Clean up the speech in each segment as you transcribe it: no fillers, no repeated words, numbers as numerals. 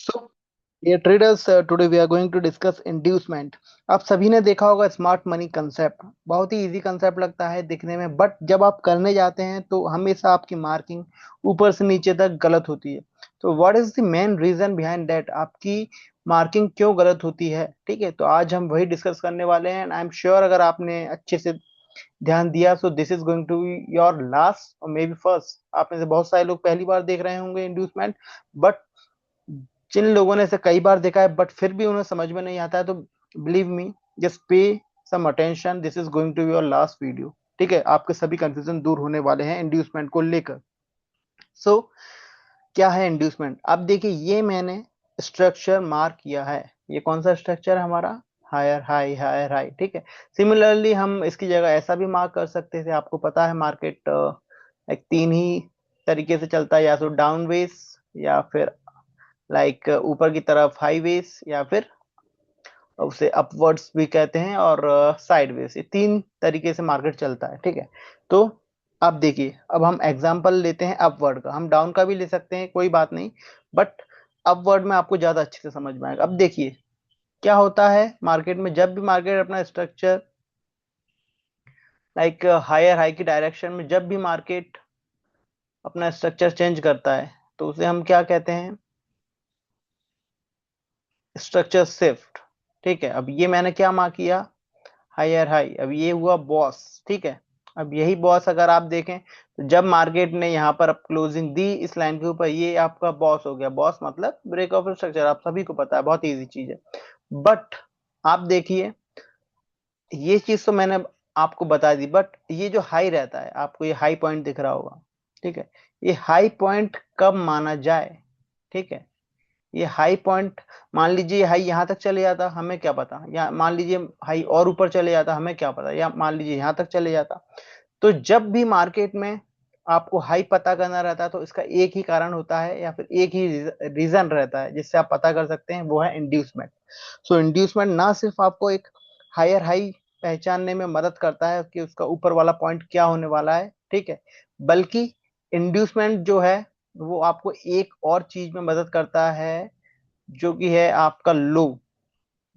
सो ये traders, today we are going to discuss inducement. आप सभी ने देखा होगा स्मार्ट मनी कंसेप्ट। बहुत ही इजी कंसेप्ट लगता है दिखने में, बट जब आप करने जाते हैं तो हमेशा आपकी मार्किंग ऊपर से नीचे तक गलत होती है। तो what is the main reason behind that? आपकी मार्किंग क्यों गलत होती है? ठीक है, तो आज हम वही डिस्कस करने वाले हैं एंड आई एम श्योर अगर आपने अच्छे से ध्यान दिया so this is going to be your last और मे बी फर्स्ट। आप में से बहुत सारे लोग पहली बार देख रहे होंगे इंड्यूसमेंट, बट जिन लोगों ने इसे कई बार देखा है बट फिर भी उन्हें समझ में नहीं आता है, तो believe me, just pay some attention, this is going to be your last video. ठीक है, आपके सभी कंफ्यूजन दूर होने वाले हैं इंड्यूसमेंट को लेकर। सो क्या है इंड्यूसमेंट? अब देखिए, ये मैंने स्ट्रक्चर मार्क किया है। ये कौन सा स्ट्रक्चर है हमारा? Higher high higher high. ठीक है, सिमिलरली हम इसकी जगह ऐसा भी मार्क कर सकते थे। आपको पता है मार्केट एक तीन ही तरीके से चलता है, या तो डाउन वेज, या फिर लाइक ऊपर की तरफ हाईवेज, या फिर उसे अपवर्ड्स भी कहते हैं, और साइडवेज। ये तीन तरीके से मार्केट चलता है। ठीक है, तो अब देखिए, अब हम एग्जांपल लेते हैं अपवर्ड का। हम डाउन का भी ले सकते हैं, कोई बात नहीं, बट अपवर्ड में आपको ज्यादा अच्छे से समझ में आएगा। अब देखिए क्या होता है मार्केट में, जब भी मार्केट अपना स्ट्रक्चर लाइक हायर हाई की डायरेक्शन में, जब भी मार्केट अपना स्ट्रक्चर चेंज करता है तो उसे हम क्या कहते हैं? Structure shift. ठीक है, अब ये मैंने क्या मार्क किया? Higher high. अब ये हुआ बॉस। ठीक है, अब यही बॉस अगर आप देखें तो जब मार्केट ने यहाँ पर अब क्लोजिंग दी इस लाइन के ऊपर, ये आपका बॉस हो गया। बॉस मतलब ब्रेक ऑफ स्ट्रक्चर, आप सभी को पता है, बहुत इजी चीज है। बट आप देखिए, ये चीज तो मैंने आपको बता दी, बट ये जो हाई रहता है, आपको ये हाई पॉइंट दिख रहा होगा। ठीक है, ये हाई पॉइंट कब माना जाए? ठीक है, ये हाई पॉइंट, मान लीजिए हाई यहाँ तक चले जाता, हमें क्या पता, या मान लीजिए हाई और ऊपर चले जाता, हमें क्या पता, या मान लीजिए यहाँ तक चले जाता। तो जब भी मार्केट में आपको हाई पता करना रहता है तो इसका एक ही कारण होता है, या फिर एक ही रीजन रहता है जिससे आप पता कर सकते हैं, वो है इंड्यूसमेंट। सो इंड्यूसमेंट ना सिर्फ आपको एक हायर हाई पहचानने में मदद करता है कि उसका ऊपर वाला पॉइंट क्या होने वाला है, ठीक है, बल्कि इंड्यूसमेंट जो है वो आपको एक और चीज में मदद करता है, जो कि है आपका लो।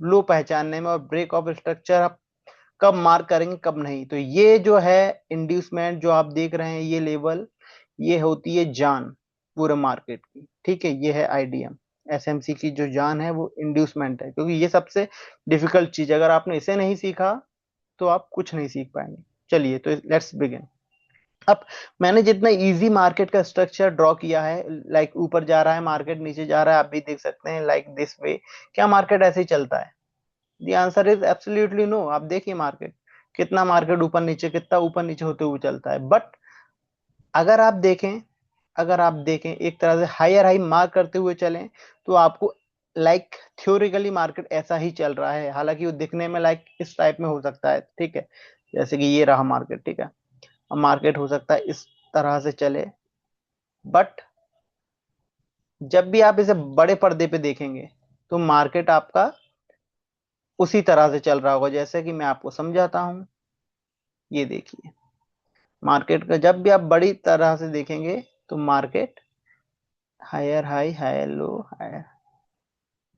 लो पहचानने में, और ब्रेक ऑफ स्ट्रक्चर आप कब मार्क करेंगे कब नहीं। तो ये जो है इंड्यूसमेंट जो आप देख रहे हैं, ये लेवल, ये होती है जान पूरे मार्केट की। ठीक है, ये है आईडीएम एसएमसी की जो जान है, वो इंड्यूसमेंट है, क्योंकि ये सबसे डिफिकल्ट चीज है। अगर आपने इसे नहीं सीखा तो आप कुछ नहीं सीख पाएंगे। चलिए, तो लेट्स बिगिन। अब मैंने जितना इजी मार्केट का स्ट्रक्चर ड्रॉ किया है, लाइक ऊपर जा रहा है मार्केट, नीचे जा रहा है, आप भी देख सकते हैं लाइक दिस वे। क्या मार्केट ऐसे ही चलता है? The answer is absolutely no. आप देखिए मार्केट, कितना मार्केट ऊपर नीचे, कितना ऊपर नीचे होते हुए चलता है। बट अगर आप देखें, अगर आप देखें एक तरह से हायर हाई मार्क करते हुए चलें, तो आपको लाइक थ्योरिकली मार्केट ऐसा ही चल रहा है, हालांकि वो दिखने में लाइक इस टाइप में हो सकता है। ठीक है, जैसे कि ये रहा मार्केट। ठीक है, अब मार्केट हो सकता है इस तरह से चले, बट जब भी आप इसे बड़े पर्दे पे देखेंगे तो मार्केट आपका उसी तरह से चल रहा होगा, जैसे कि मैं आपको समझाता हूं। ये देखिए, मार्केट का जब भी आप बड़ी तरह से देखेंगे तो market higher high higher low higher,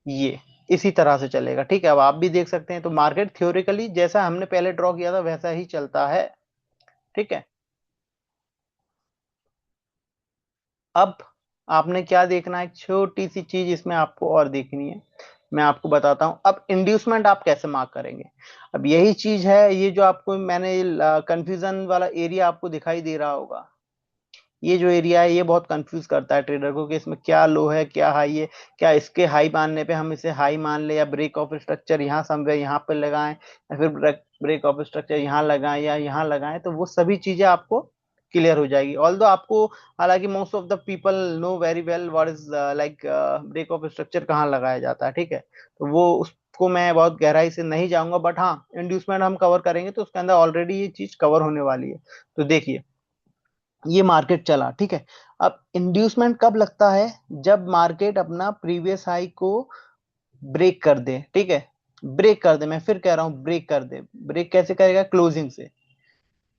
ये इसी तरह से चलेगा। ठीक है, अब आप भी देख सकते हैं, तो मार्केट थ्योरिकली जैसा हमने पहले ड्रॉ किया था वैसा ही चलता है। ठीक है, अब आपने क्या देखना है, एक छोटी सी चीज इसमें आपको और देखनी है, मैं आपको बताता हूं। अब इंड्यूसमेंट आप कैसे मार्क करेंगे? अब यही चीज है, ये जो आपको मैंने कंफ्यूजन वाला एरिया आपको दिखाई दे रहा होगा, ये जो एरिया है ये बहुत कंफ्यूज करता है ट्रेडर को कि इसमें क्या लो है क्या हाई है। क्या इसके हाई मानने पे हम इसे हाई मान ले, या ब्रेक ऑफ स्ट्रक्चर यहाँ समझे यहाँ पे लगाएं, या फिर ब्रेक ऑफ स्ट्रक्चर यहाँ लगाएं या यहाँ लगाएं, तो वो सभी चीजें आपको क्लियर हो जाएगी। ऑल्दो आपको, हालांकि most of the people know very well what is like break of structure कहाँ लगाया जाता है। ठीक है, तो वो उसको मैं बहुत गहराई से नहीं जाऊंगा, बट हाँ, इंड्यूसमेंट हम कवर करेंगे तो उसके अंदर ऑलरेडी ये चीज कवर होने वाली है। तो देखिए, ये मार्केट चला। ठीक है, अब इंड्यूसमेंट कब लगता है? जब मार्केट अपना प्रीवियस हाई को ब्रेक कर दे। ठीक है, ब्रेक कर दे, मैं फिर कह रहा हूं ब्रेक कर दे। ब्रेक कैसे करेगा? क्लोजिंग से।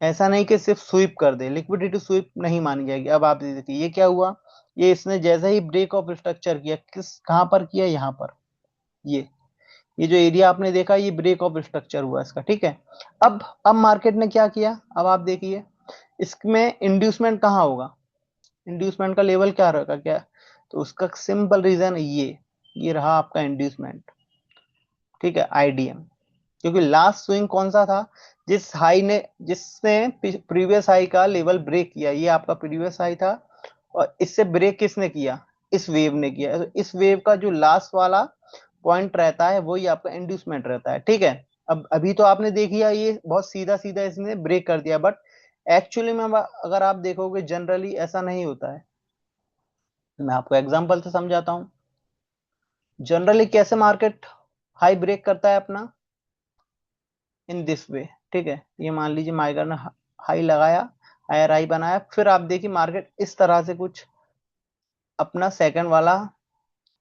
ऐसा नहीं कि सिर्फ स्वीप कर दे, लिक्विडिटी स्वीप नहीं मानी जाएगी। अब आप देखिए ये क्या हुआ, ये इसने जैसे ही ब्रेक ऑफ स्ट्रक्चर किया, कहां पर किया, यहाँ पर, ये जो एरिया आपने देखा, ये ब्रेक ऑफ स्ट्रक्चर हुआ इसका, ठीक है। अब मार्केट ने क्या किया, अब आप देखिए इसमें इंड्यूसमेंट कहाँ होगा, इंड्यूसमेंट का लेवल क्या रहेगा क्या, तो उसका सिंपल रीजन ये रहा आपका इंड्यूसमेंट, ठीक है, आईडीएम। क्योंकि लास्ट स्विंग कौन सा था, जिसने प्रीवियस हाई का लेवल ब्रेक किया, ये आपका प्रीवियस हाई था, और इससे ब्रेक किसने किया, इस वेव ने किया। तो इस वेव का जो लास्ट वाला पॉइंट रहता है वही आपका इंड्यूसमेंट रहता है, ठीक है। अब अभी तो आपने देख लिया, ये बहुत सीधा सीधा इसने ब्रेक कर दिया, बट एक्चुअली में अगर आप देखोगे जनरली ऐसा नहीं होता है। मैं आपको एग्जांपल से समझाता हूँ। जनरली कैसे मार्केट हाई ब्रेक करता है अपना, इन दिस वे, ठीक है। ये मान लीजिए माइगर ने हाई लगाया, हायर हाई बनाया, फिर आप देखिए मार्केट इस तरह से कुछ अपना सेकंड वाला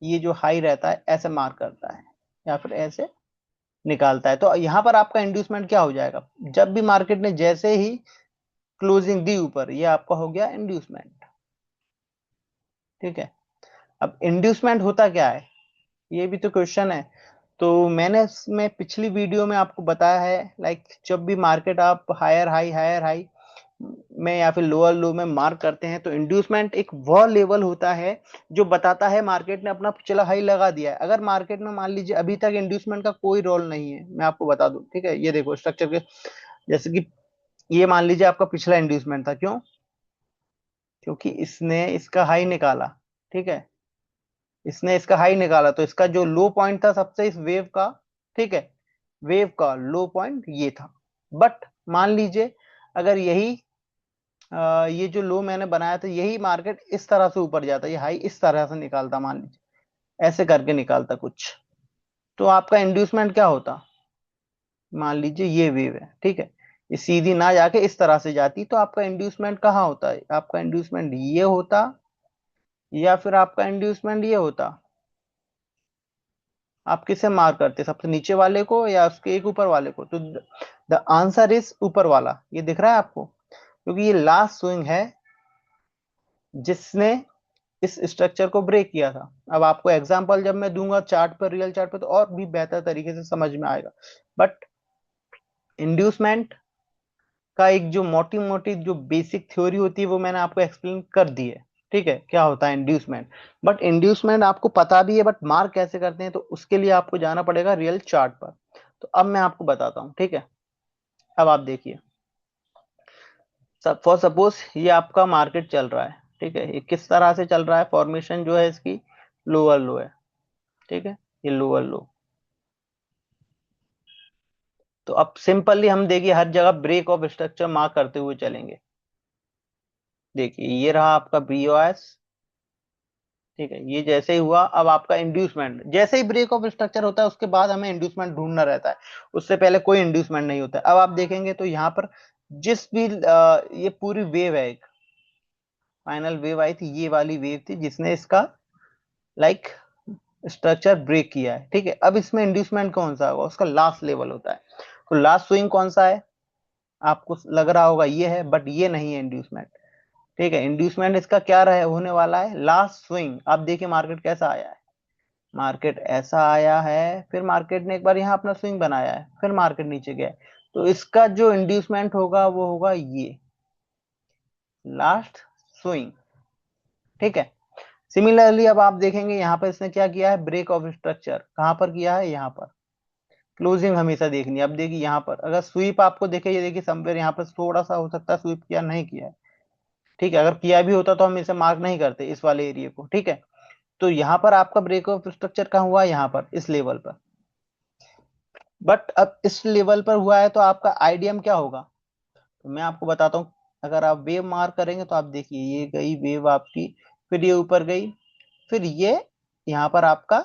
ये जो हाई रहता है ऐसे मार्क करता है, या फिर ऐसे निकालता है। तो यहाँ पर आपका इंड्यूसमेंट क्या हो जाएगा, जब भी मार्केट ने जैसे ही क्लोजिंग दी ऊपर, ये आपका हो गया इंड्यूसमेंट, ठीक है। अब इंड्यूसमेंट होता क्या है, ये भी तो क्वेश्चन है। तो मैंने इसमें पिछली वीडियो में आपको बताया है, लाइक जब भी मार्केट आप हायर हाई में या फिर लोअर लो में मार्क करते हैं, तो इंड्यूसमेंट एक वह लेवल होता है जो बताता है मार्केट ने अपना पिछला हाई लगा दिया है। अगर मार्केट में मान लीजिए अभी तक इंड्यूसमेंट का कोई रोल नहीं है, मैं आपको बता दूं, ठीक है। ये देखो स्ट्रक्चर के, जैसे कि ये मान लीजिए आपका पिछला इंड्यूसमेंट था, क्यों, क्योंकि इसने इसका हाई निकाला, ठीक है, इसने इसका हाई निकाला, तो इसका जो लो पॉइंट था सबसे इस वेव का, ठीक है, वेव का लो पॉइंट ये था। बट मान लीजिए अगर यही ये जो लो मैंने बनाया था, यही मार्केट इस तरह से ऊपर जाता, ये हाई इस तरह से निकालता, मान लीजिए ऐसे करके निकालता कुछ, तो आपका इंड्यूसमेंट क्या होता, मान लीजिए ये वेव है, ठीक है, ये सीधी ना जाके इस तरह से जाती, तो आपका इंड्यूसमेंट कहाँ होता है, आपका इंड्यूसमेंट ये होता, या फिर आपका इंड्यूसमेंट ये होता। आप किसे मार्क करते, सबसे नीचे वाले को या उसके एक ऊपर वाले को, तो द आंसर इज ऊपर वाला, ये दिख रहा है आपको, क्योंकि ये लास्ट स्विंग है जिसने इस स्ट्रक्चर को ब्रेक किया था। अब आपको एग्जांपल जब मैं दूंगा चार्ट पर, रियल चार्ट पर, तो और भी बेहतर तरीके से समझ में आएगा। बट इंड्यूसमेंट का एक जो मोटी मोटी जो बेसिक थ्योरी होती है वो मैंने आपको एक्सप्लेन कर दी है, ठीक है, क्या होता है इंड्यूसमेंट। बट इंड्यूसमेंट आपको पता भी है, बट मार्क कैसे करते हैं, तो उसके लिए आपको जाना पड़ेगा रियल चार्ट पर। तो अब मैं आपको बताता हूँ, ठीक है। अब आप देखिए, फॉर सपोज ये आपका मार्केट चल रहा है, ठीक है, ये किस तरह से चल रहा है, फॉर्मेशन जो है इसकी लोअर लो है, ठीक है, ये लोअर लो। तो अब सिंपली हम देखिए हर जगह ब्रेक ऑफ स्ट्रक्चर मार्क करते हुए चलेंगे। देखिए ये रहा आपका बीओएस, ठीक है, ये जैसे ही हुआ, अब आपका इंड्यूसमेंट, जैसे ही ब्रेक ऑफ स्ट्रक्चर होता है उसके बाद हमें इंड्यूसमेंट ढूंढना रहता है, उससे पहले कोई इंड्यूसमेंट नहीं होता है। अब आप देखेंगे तो यहाँ पर जिस भी ये पूरी वेव है, एक फाइनल वेव आई थी, ये वाली वेव थी जिसने इसका लाइक स्ट्रक्चर ब्रेक किया है, ठीक है। अब इसमें इंड्यूसमेंट कौन सा होगा, उसका लास्ट लेवल होता है। तो लास्ट स्विंग कौन सा है, आपको लग रहा होगा ये है, बट ये नहीं है इंड्यूसमेंट, ठीक है। इंड्यूसमेंट इसका क्या रहे होने वाला है, लास्ट स्विंग। अब देखिए मार्केट कैसा आया है, मार्केट ऐसा आया है, फिर मार्केट ने एक बार यहाँ अपना स्विंग बनाया है, फिर मार्केट नीचे गया है। तो इसका जो इंड्यूसमेंट होगा वो होगा ये लास्ट स्विंग, ठीक है। सिमिलरली अब आप देखेंगे यहाँ पर इसने क्या किया है, ब्रेक ऑफ स्ट्रक्चर कहां पर किया है, यहाँ पर। क्लोजिंग हमेशा देखनी है। अब देखिए यहाँ पर अगर स्वीप आपको देखे, ये देखिए समवेयर यहाँ पर थोड़ा सा हो सकता है स्वीप किया, नहीं किया है, ठीक है। अगर किया भी होता तो हम इसे मार्क नहीं करते इस वाले एरिया को, ठीक है। तो यहाँ पर आपका ब्रेक ऑफ स्ट्रक्चर कहाँ हुआ, यहाँ पर इस लेवल पर। बट अब इस लेवल पर हुआ है तो आपका आईडीएम क्या होगा, तो मैं आपको बताता हूँ। अगर आप वेव मार्क करेंगे तो आप देखिए ये गई वेव आपकी, फिर ये ऊपर गई, फिर ये यहाँ पर आपका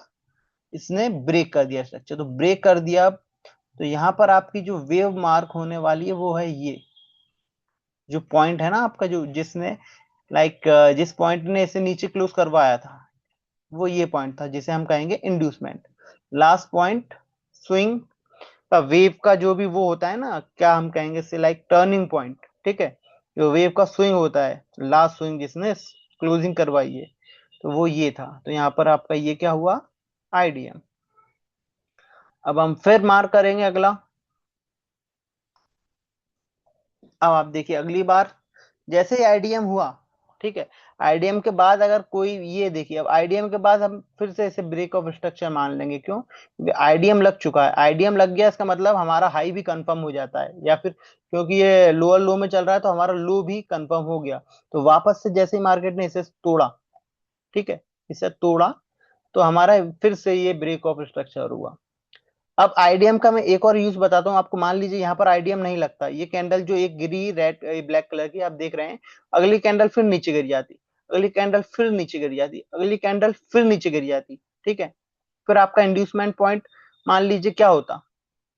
इसने ब्रेक कर दिया स्ट्रक्चर, तो ब्रेक कर दिया। तो यहाँ पर आपकी जो वेव मार्क होने वाली है वो है ये जो पॉइंट है ना आपका, जो जिसने लाइक जिस पॉइंट ने इसे नीचे क्लोज करवाया था, वो ये पॉइंट था जिसे हम कहेंगे इंड्यूसमेंट, लास्ट पॉइंट स्विंग का वेव का जो भी वो होता है ना, क्या हम कहेंगे इसे, लाइक टर्निंग पॉइंट, ठीक है। जो वेव का स्विंग होता है, लास्ट स्विंग जिसने क्लोजिंग करवाई है, तो वो ये था, तो यहाँ पर आपका ये क्या हुआ, आईडीएम। अब हम फिर मार्क करेंगे अगला। अब आप देखिए अगली बार जैसे ही आईडीएम हुआ, ठीक है, आईडीएम के बाद अगर कोई, ये देखिए अब आईडीएम के बाद हम फिर से इसे ब्रेक ऑफ स्ट्रक्चर मान लेंगे, क्यों, क्योंकि आईडीएम लग चुका है, आईडीएम लग गया इसका मतलब हमारा हाई भी कंफर्म हो जाता है, या फिर क्योंकि ये लोअर लो में चल रहा है तो हमारा लो भी कंफर्म हो गया। तो वापस से जैसे ही मार्केट ने इसे तोड़ा, ठीक है, इसे तोड़ा, तो हमारा फिर से ये ब्रेक ऑफ स्ट्रक्चर हुआ। अब आईडीएम का मैं एक और यूज बताता हूँ आपको। मान लीजिए यहाँ पर आईडीएम नहीं लगता, ये कैंडल जो एक गिरी रेड ब्लैक कलर की आप देख रहे हैं, अगली कैंडल फिर नीचे गिर जाती, अगली कैंडल फिर नीचे गिर जाती, अगली कैंडल फिर नीचे गिर जाती, ठीक है, फिर आपका इंड्यूसमेंट पॉइंट मान लीजिए क्या होता,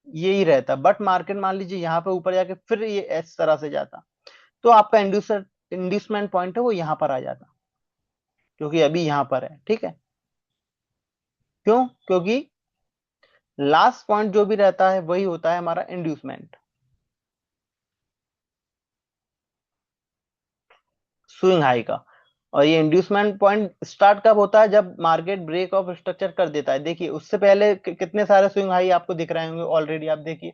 यही रहता, बट मार्केट मान लीजिए यहाँ पे ऊपर जाके फिर ये इस तरह से जाता, तो आपका इंड्यूसमेंट पॉइंट है वो यहाँ पर आ जाता, क्योंकि अभी यहाँ पर है, ठीक है, क्यों, क्योंकि लास्ट पॉइंट जो भी रहता है वही होता है हमारा इंड्यूसमेंट, स्विंग हाई का। और ये इंड्यूसमेंट पॉइंट स्टार्ट कब होता है, जब मार्केट ब्रेक ऑफ स्ट्रक्चर कर देता है। देखिए उससे पहले कितने सारे स्विंग हाई आपको दिख रहे होंगे ऑलरेडी, आप देखिए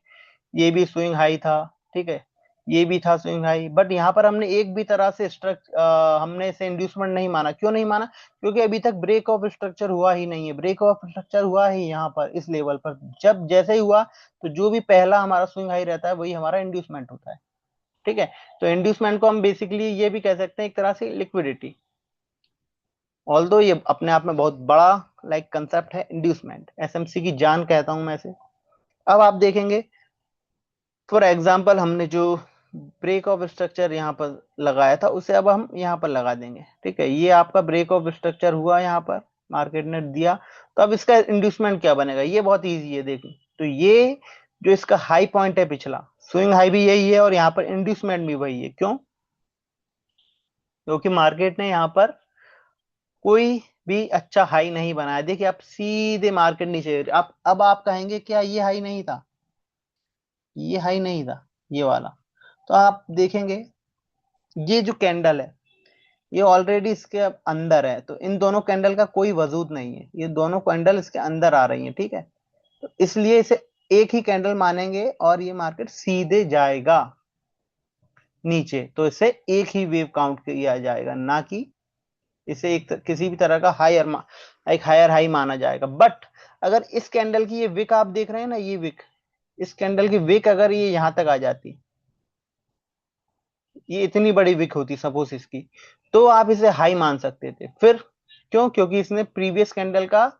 ये भी स्विंग हाई था, ठीक है, ये भी था स्विंग हाई, बट यहाँ पर हमने एक भी तरह से हमने इसे इंड्यूसमेंट नहीं माना। क्यों नहीं माना, क्योंकि अभी तक ब्रेक ऑफ स्ट्रक्चर हुआ ही नहीं है, ब्रेक ऑफ स्ट्रक्चर हुआ ही यहाँ पर इस लेवल पर, जब जैसे ही हुआ तो जो भी पहला हमारा स्विंग हाई रहता है वही हमारा इंड्यूसमेंट होता है, ठीक है। तो इंड्यूसमेंट को हम बेसिकली ये भी कह सकते हैं एक तरह से लिक्विडिटी, ऑल्दो ये अपने आप में बहुत बड़ा कंसेप्ट है इंड्यूसमेंट, एसएमसी की जान कहता हूं मैं इसे। अब आप देखेंगे फॉर एग्जांपल हमने जो ब्रेक ऑफ स्ट्रक्चर यहाँ पर लगाया था उसे अब हम यहाँ पर लगा देंगे, ठीक है, ये आपका ब्रेक ऑफ स्ट्रक्चर हुआ यहाँ पर, मार्केट ने दिया, तो अब इसका इंड्यूसमेंट क्या बनेगा, ये बहुत इजी है देखो। तो ये जो इसका हाई पॉइंट है पिछला, स्विंग हाई भी यही है और यहाँ पर इंड्यूसमेंट भी वही है, क्यों, क्योंकि मार्केट ने यहाँ पर कोई भी अच्छा हाई नहीं बनाया। देखिए आप सीधे मार्केट नीचे, आप अब आप कहेंगे क्या ये हाई नहीं था, ये हाई नहीं था ये वाला, तो आप देखेंगे ये जो कैंडल है ये ऑलरेडी इसके अंदर है, तो इन दोनों कैंडल का कोई वजूद नहीं है, ये दोनों कैंडल इसके अंदर आ रही हैं, ठीक है, तो इसलिए इसे एक ही कैंडल मानेंगे और ये मार्केट सीधे जाएगा नीचे, तो इसे एक ही वेव काउंट किया जाएगा, ना कि इसे एक किसी भी तरह का एक हायर हाई माना जाएगा। बट अगर इस कैंडल की ये विक आप देख रहे हैं ना, ये विक, इस कैंडल की विक अगर ये यहां तक आ जाती, ये इतनी बड़ी विक होती सपोज इसकी, तो आप इसे हाई मान सकते थे। फिर क्यों, क्योंकि इसने प्रीवियस कैंडल का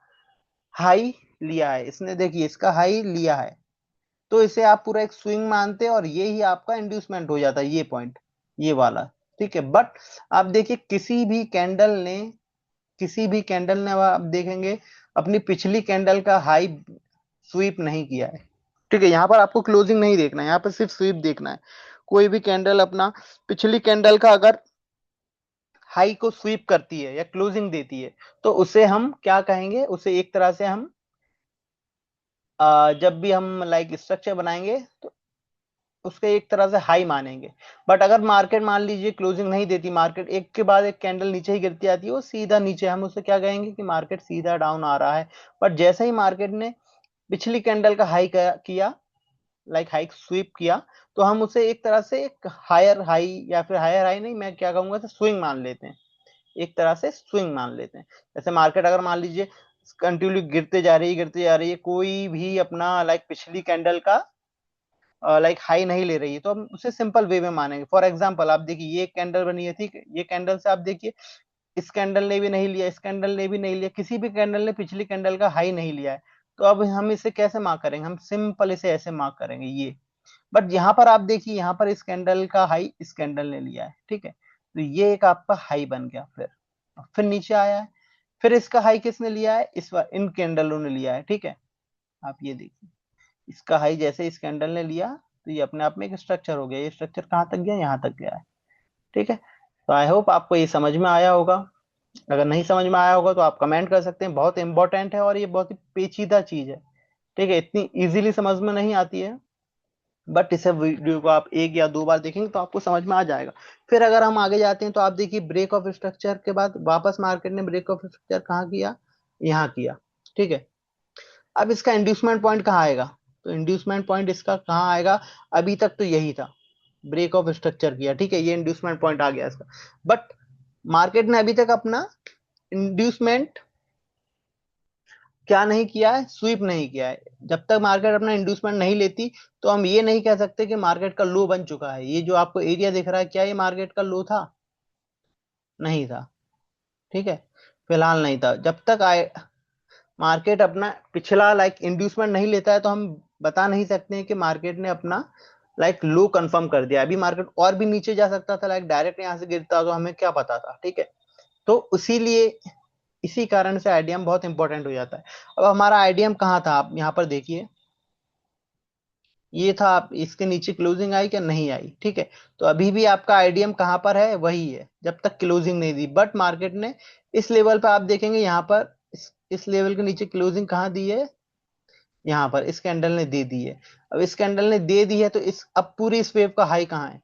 हाई लिया है, इसने देखिए इसका हाई लिया है, तो इसे आप पूरा एक स्विंग मानते हैं और ये ही आपका इंड्यूसमेंट हो जाता है, ये पॉइंट, ये वाला, ठीक है। बट आप देखिए किसी भी कैंडल ने आप देखेंगे अपनी पिछली कैंडल का हाई स्वीप नहीं किया है, ठीक है, यहाँ पर आपको क्लोजिंग नहीं देखना है, यहाँ पर सिर्फ स्वीप देखना है। कोई भी कैंडल अपना पिछली कैंडल का अगर हाई को स्वीप करती है या क्लोजिंग देती है, तो उसे हम क्या कहेंगे, उसे एक तरह से हम जब भी हम स्ट्रक्चर बनाएंगे तो उसके एक तरह से हाई मानेंगे। बट अगर मार्केट मान लीजिए क्लोजिंग नहीं देती, मार्केट एक के बाद एक कैंडल नीचे ही गिरती आती है, वो सीधा नीचे, हम उसे क्या कहेंगे कि मार्केट सीधा डाउन आ रहा है। बट जैसे ही मार्केट ने पिछली कैंडल का हाई किया, हाई स्वीप किया, तो हम उसे एक तरह से एक हायर हाई, या फिर हायर हाई नहीं, मैं क्या कहूंगा, स्विंग मान लेते हैं, एक तरह से स्विंग मान लेते हैं। जैसे मार्केट अगर मान लीजिए कंटिन्यू गिरते जा रही है, कोई भी अपना पिछली कैंडल का हाई नहीं ले रही है, तो हम उसे सिंपल वे में मानेंगे। फॉर एग्जांपल आप देखिए ये कैंडल बनी है, ठीक है, ये कैंडल से आप देखिए इस कैंडल ने भी नहीं लिया, इस कैंडल ने भी नहीं लिया, किसी भी कैंडल ने पिछली कैंडल का हाई नहीं लिया है, तो अब हम इसे कैसे मार्क करेंगे, हम सिंपल इसे ऐसे मार्क करेंगे ये। बट यहाँ पर आप देखिए यहाँ पर इस कैंडल का हाई इस कैंडल ने लिया है, ठीक है, तो ये एक आपका हाई बन गया। फिर नीचे आया है, फिर इसका हाई किसने लिया है, इस बार इन कैंडलों ने लिया है, ठीक है, आप ये देखिए इसका हाई जैसे इस कैंडल ने लिया, तो ये अपने आप में एक स्ट्रक्चर हो गया, ये स्ट्रक्चर कहाँ तक गया, यहाँ तक गया है, ठीक है। तो आई होप आपको ये समझ में आया होगा। अगर नहीं समझ में आया होगा तो आप कमेंट कर सकते हैं, बहुत इंपॉर्टेंट है और ये बहुत ही पेचीदा चीज है, ठीक है, इतनी इजीली समझ में नहीं आती है, बट इसे वीडियो को आप एक या दो बार देखेंगे तो आपको समझ में आ जाएगा। फिर अगर हम आगे जाते हैं तो आप देखिए ब्रेक ऑफ स्ट्रक्चर के बाद वापस मार्केट ने ब्रेक ऑफ स्ट्रक्चर कहाँ किया, यहाँ किया, ठीक है। अब इसका इंड्यूसमेंट पॉइंट कहाँ आएगा, तो इंड्यूसमेंट पॉइंट इसका कहाँ आएगा, अभी तक तो यही था, ब्रेक ऑफ स्ट्रक्चर किया, ठीक है, ये इंड्यूसमेंट पॉइंट आ गया इसका। बट मार्केट ने अभी तक अपना इंड्यूसमेंट क्या नहीं किया है, स्वीप नहीं किया है। जब तक मार्केट अपना इंड्यूसमेंट नहीं लेती तो हम ये नहीं कह सकते कि मार्केट का लो बन चुका है। ये जो आपको एरिया दिख रहा है, क्या ये मार्केट का लो था, नहीं था, ठीक है, फिलहाल नहीं था। जब तक आए मार्केट अपना पिछला इंड्यूसमेंट नहीं लेता है तो हम बता नहीं सकते हैं कि मार्केट ने अपना लो कंफर्म कर दिया। अभी मार्केट और भी नीचे जा सकता था, डायरेक्ट यहां से गिरता तो हमें क्या पता था, ठीक है। तो इसीलिए इसी कारण से आईडीएम बहुत इंपॉर्टेंट हो जाता है। अब हमारा आईडीएम कहाँ था, आप यहाँ पर देखिए, ये था, आप इसके नीचे क्लोजिंग आई क्या, नहीं आई, ठीक है। तो अभी भी आपका आईडीएम कहाँ पर है, वही है, जब तक क्लोजिंग नहीं दी। बट मार्केट ने इस लेवल पर आप देखेंगे यहाँ पर इस लेवल के नीचे क्लोजिंग कहाँ दी है, यहाँ पर इस कैंडल ने दे दी है। अब इस कैंडल ने दे दी है तो इस अब पूरी इस वेव का हाई कहाँ है,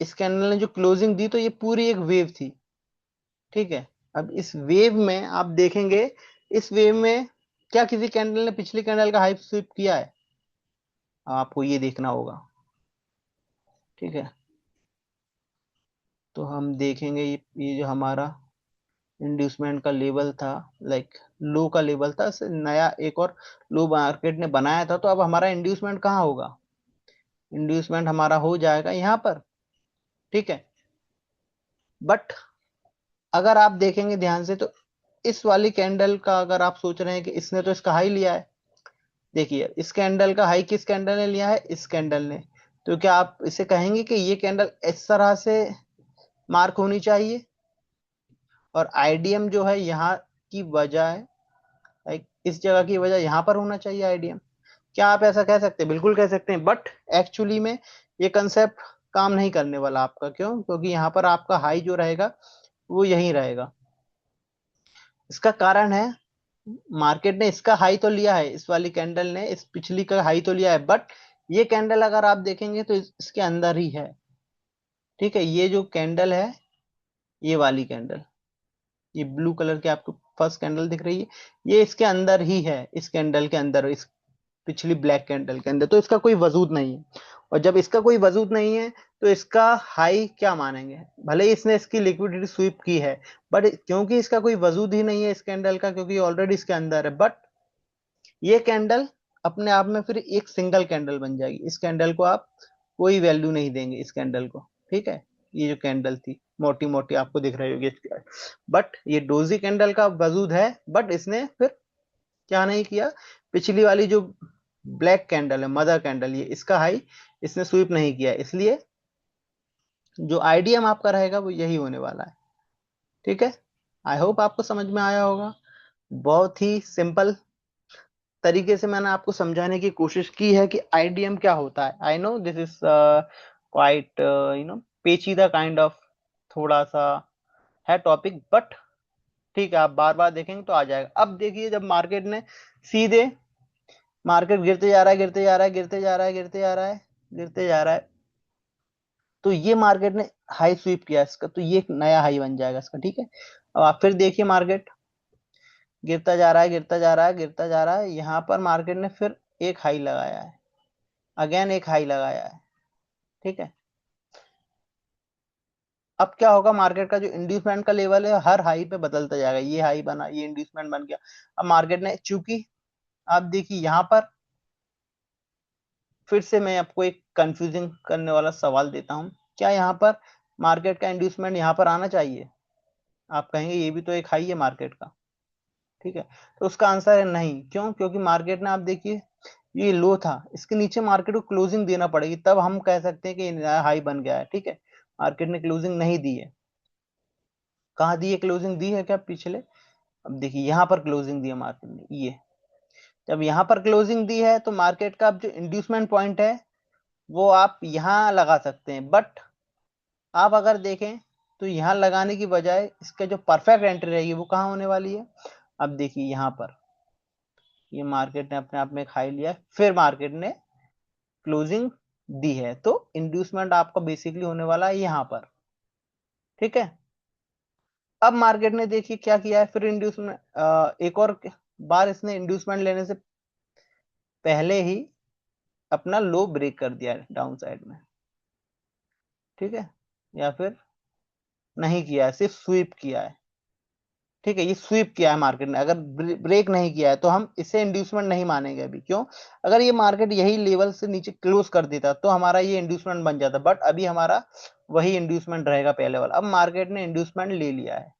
इस कैंडल ने जो क्लोजिंग दी तो ये पूरी एक वेव थी, ठीक है। अब इस वेव में आप देखेंगे, इस वेव में क्या किसी कैंडल ने पिछली कैंडल का हाई स्वीप किया है, आपको ये देखना होगा, ठीक है। तो हम देखेंगे ये जो हमारा इंड्यूसमेंट का लेवल था, लो का लेवल था, नया एक और लो मार्केट ने बनाया था। तो अब हमारा इंड्यूसमेंट कहाँ होगा, इंड्यूसमेंट हमारा हो जाएगा यहाँ पर, ठीक है। बट अगर आप देखेंगे ध्यान से तो इस वाली कैंडल का अगर आप सोच रहे हैं कि इसने तो इसका हाई लिया है, देखिए इस कैंडल का हाई किस कैंडल ने लिया है, इस कैंडल ने। तो क्या आप इसे कहेंगे कि ये कैंडल इस तरह से मार्क होनी चाहिए और आईडीएम जो है यहाँ की बजाय, इस जगह की वजह यहाँ पर होना चाहिए आईडीएम, क्या आप ऐसा कह सकते हैं, बिल्कुल कह सकते हैं। बट एक्चुअली में ये कंसेप्ट काम नहीं करने वाला आपका, क्यों, क्योंकि यहाँ पर आपका हाई जो रहेगा वो यही रहेगा। इसका कारण है मार्केट ने इसका हाई तो लिया है, इस वाली कैंडल ने इस पिछली का हाई तो लिया है, बट ये कैंडल अगर आप देखेंगे तो इसके अंदर ही है, ठीक है। ये जो कैंडल है, ये वाली कैंडल, ये ब्लू कलर की आपको फर्स्ट कैंडल दिख रही है, ये इसके अंदर ही है, इस कैंडल के अंदर, इस पिछली ब्लैक कैंडल के अंदर। तो इसका कोई वजूद नहीं है, और जब इसका कोई वजूद नहीं है तो इसका हाई क्या मानेंगे, भले ही इसने इसकी लिक्विडिटी स्वीप की है, बट क्योंकि इसका कोई वजूद ही नहीं है इस कैंडल का, क्योंकि ऑलरेडी इसके अंदर है। बट ये कैंडल अपने आप में फिर एक सिंगल कैंडल बन जाएगी, इस कैंडल को आप कोई वैल्यू नहीं देंगे, इस कैंडल को, ठीक है। ये जो कैंडल थी मोटी मोटी आपको दिख रही होगी, बट ये डोजी कैंडल का वजूद है, बट इसने फिर क्या नहीं किया, पिछली वाली जो ब्लैक कैंडल है, मदर कैंडल, ये इसका हाई इसने स्वीप नहीं किया, इसलिए जो आईडीएम आपका रहेगा वो यही होने वाला है, ठीक है। आई होप आपको समझ में आया होगा। बहुत ही सिंपल तरीके से मैंने आपको समझाने की कोशिश की है कि आईडीएम क्या होता है। I know this is quite पेचीदा काइंड ऑफ, थोड़ा सा है टॉपिक, बट ठीक है, आप बार बार देखेंगे तो आ जाएगा। अब देखिए जब मार्केट ने सीधे, मार्केट गिरते जा रहा है, गिरते जा रहा है, गिरते जा रहा है, गिरते जा रहा है, गिरते जा रहा है, तो ये मार्केट ने हाई स्वीप किया इसका, तो ये एक नया हाई बन जाएगा इसका, ठीक है। अब आप फिर देखिए मार्केट गिरता जा रहा है, गिरता जा रहा है, गिरता जा रहा है, यहां पर मार्केट ने फिर एक हाई लगाया है, अगेन एक हाई लगाया है, ठीक है। अब क्या होगा, मार्केट का जो इंड्यूसमेंट का लेवल है हर हाई पे बदलता जाएगा, ये हाई बना, ये इंड्यूसमेंट बन गया। अब मार्केट ने चूंकि, आप देखिए यहां पर फिर से मैं आपको एक कंफ्यूजिंग करने वाला सवाल देता हूं, क्या यहाँ पर मार्केट का इंड्यूसमेंट यहाँ पर आना चाहिए, आप कहेंगे ये भी तो एक हाई है मार्केट का, ठीक है। तो उसका आंसर है नहीं, क्यों, क्योंकि मार्केट ने, आप देखिए ये लो था, इसके नीचे मार्केट को क्लोजिंग देना पड़ेगी, तब हम कह सकते हैं कि नया हाई बन गया है, ठीक है। मार्केट ने क्लोजिंग नहीं दी है, कहाँ दी है, क्लोजिंग दी है क्या पिछले, अब देखिए यहाँ पर क्लोजिंग दी है मार्केट ने, ये जब यहाँ पर क्लोजिंग दी है तो मार्केट का अब जो इंड्यूसमेंट पॉइंट है वो आप यहाँ लगा सकते हैं। बट आप अगर देखें तो यहाँ लगाने की बजाय इसका जो परफेक्ट एंट्री रहेगी वो कहाँ होने वाली है, अब देखिए यहाँ पर, ये मार्केट ने अपने आप में एक हाई लिया, फिर मार्केट ने क्लोजिंग दी है, तो इंड्यूसमेंट आपका बेसिकली होने वाला है यहाँ पर। ठीक है, अब मार्केट ने देखिए क्या किया है, फिर इंड्यूसमेंट एक और बार इसने इंड्यूसमेंट लेने से पहले ही अपना लो ब्रेक कर दिया है डाउन साइड में। ठीक है, या फिर नहीं किया है, सिर्फ स्वीप किया है। ठीक है, ये स्वीप किया है मार्केट ने, अगर ब्रेक नहीं किया है तो हम इसे इंड्यूसमेंट नहीं मानेंगे अभी। क्यों? अगर ये मार्केट यही लेवल से नीचे क्लोज कर देता तो हमारा ये इंड्यूसमेंट बन जाता, बट अभी हमारा वही इंड्यूसमेंट रहेगा पहले वाला। अब मार्केट ने इंड्यूसमेंट ले लिया है।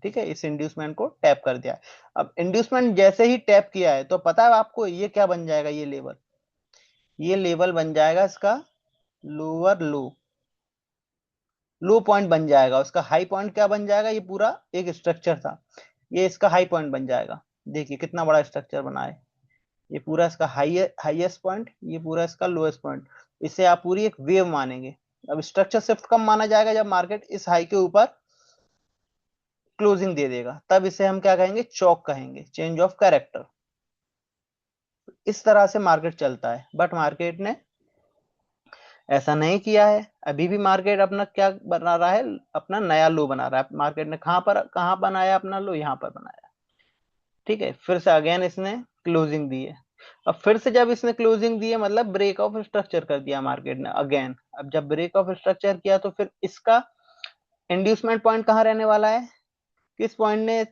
ठीक है, इस इंड्यूसमेंट को टैप कर दिया है। अब इंड्यूसमेंट जैसे ही टैप किया है तो पता है आपको ये क्या बन जाएगा, ये लेवल बन जाएगा इसका लोअर लो पॉइंट बन जाएगा। उसका हाई पॉइंट क्या बन जाएगा, ये पूरा एक स्ट्रक्चर था, ये इसका हाई पॉइंट बन जाएगा। देखिए कितना बड़ा स्ट्रक्चर बना है, ये पूरा इसका हाईएस्ट पॉइंट, ये पूरा इसका लोएस्ट पॉइंट। इसे आप पूरी एक वेव मानेंगे। अब स्ट्रक्चर शिफ्ट कब माना जाएगा, जब मार्केट इस हाई के ऊपर क्लोजिंग दे देगा, तब इसे हम क्या कहेंगे, चौक कहेंगे, चेंज ऑफ कैरेक्टर। इस तरह से मार्केट चलता है, बट मार्केट ने ऐसा नहीं किया है। अभी भी मार्केट अपना क्या बना रहा है, अपना नया लो बना रहा है। मार्केट ने कहां बनाया अपना लो, यहां पर बनाया। ठीक है, फिर से अगेन इसने क्लोजिंग दी है। अब फिर से जब इसने क्लोजिंग दी है मतलब ब्रेक ऑफ स्ट्रक्चर कर दिया मार्केट ने अगेन। अब जब ब्रेक ऑफ स्ट्रक्चर किया तो फिर इसका इंड्यूसमेंट पॉइंट कहाँ रहने वाला है, किस पॉइंट ने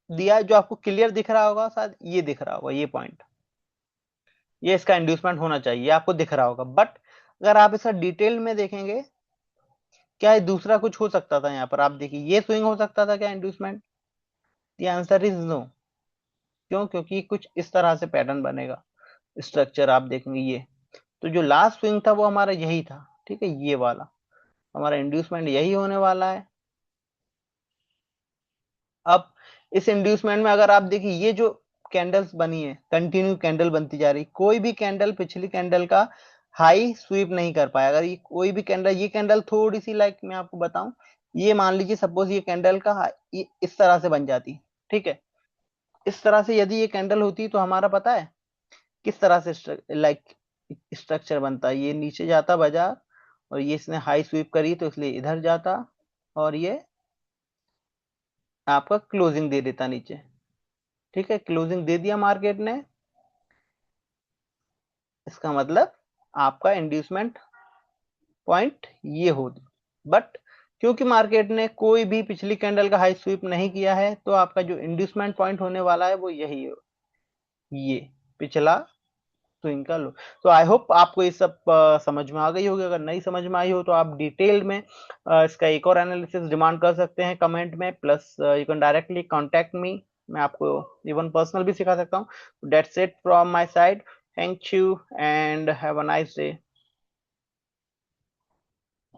दिया, जो आपको क्लियर दिख रहा होगा, शायद ये दिख रहा होगा, ये पॉइंट, ये इसका इंड्यूसमेंट होना चाहिए, आपको दिख रहा होगा। बट अगर आप इसका डिटेल में देखेंगे, क्या ये दूसरा कुछ हो सकता था यहाँ पर, आप देखिए ये स्विंग हो सकता था क्या inducement? The answer is no. क्यों? क्योंकि कुछ इस तरह से पैटर्न बनेगा, स्ट्रक्चर आप देखेंगे ये। तो जो लास्ट स्विंग था वो हमारा यही था। ठीक है, ये वाला हमारा इंड्यूसमेंट यही होने वाला है। अब इस इंड्यूसमेंट में अगर आप देखिए, ये जो कैंडल्स बनी है, कंटिन्यू कैंडल बनती जा रही, कोई भी कैंडल पिछली कैंडल का हाई स्वीप नहीं कर पाया। अगर ये कोई भी कैंडल, ये कैंडल थोड़ी सी लाइक मैं आपको बताऊं, ये मान लीजिए सपोज ये कैंडल का ये इस तरह से बन जाती। ठीक है, इस तरह से यदि ये कैंडल होती तो हमारा पता है किस तरह से लाइक स्ट्रक्चर बनता है। ये नीचे जाता बाजार, और ये इसने हाई स्वीप करी तो इसलिए इधर जाता, और ये आपका क्लोजिंग दे देता नीचे। ठीक है, क्लोजिंग दे दिया मार्केट ने, इसका मतलब आपका इंड्यूसमेंट पॉइंट ये हो। बट क्योंकि मार्केट ने कोई भी पिछली कैंडल का हाई स्वीप नहीं किया है, तो आपका जो इंड्यूसमेंट पॉइंट होने वाला है वो यही है, ये पिछला स्विंग का लो। तो आई होप आपको ये सब समझ में आ गई होगी। अगर नहीं समझ में आई हो तो आप डिटेल में इसका एक और एनालिसिस डिमांड कर सकते हैं कमेंट में, plus you can directly contact me, मैं आपको इवन पर्सनल भी सिखा सकता हूँ। That's it from my side, thank you and have a nice day.